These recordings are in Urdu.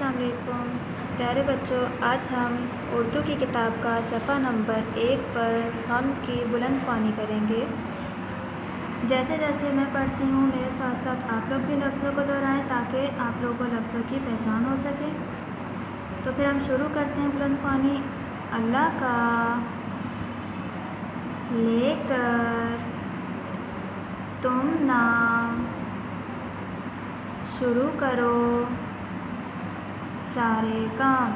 السلام علیکم پیارے بچوں، آج ہم اردو کی کتاب کا صفحہ نمبر 1 پر ہم کی بلند خوانی کریں گے۔ جیسے جیسے میں پڑھتی ہوں میرے ساتھ ساتھ آپ لوگ بھی لفظوں کو دہرائیں تاکہ آپ لوگوں کو لفظوں کی پہچان ہو سکے۔ تو پھر ہم شروع کرتے ہیں بلند خوانی۔ اللہ کا لے کر تم نام شروع کرو سارے کام،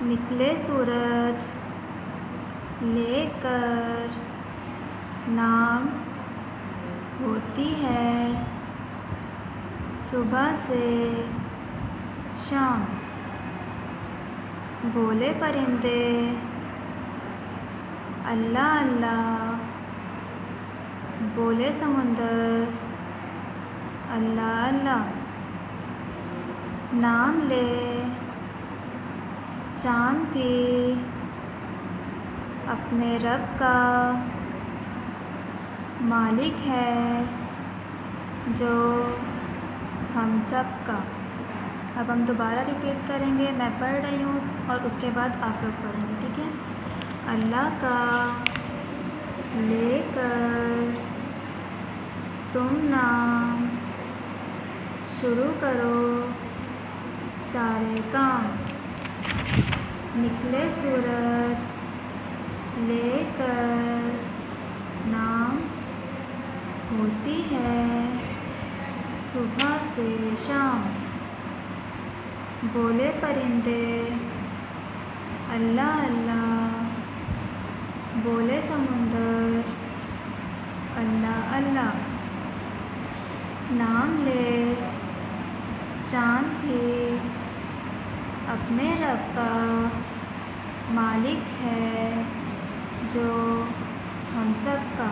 نکلے سورج لے کر نام ہوتی ہے صبح سے شام، بولے پرندے اللہ اللہ، بولے سمندر اللہ اللہ، نام لے چاند بھی اپنے رب کا، مالک ہے جو ہم سب کا۔ اب ہم دوبارہ ریپیٹ کریں گے، میں پڑھ رہی ہوں اور اس کے بعد آپ لوگ پڑھیں گے، ٹھیک ہے؟ اللہ کا لے کر تم نام شروع کرو سارے کام، نکلے سورج لے کر نام ہوتی ہے صبح سے شام، بولے پرندے اللہ اللہ، بولے سمندر اللہ اللہ، نام لے چاند بھی اپنے رب کا، مالک ہے جو ہم سب کا۔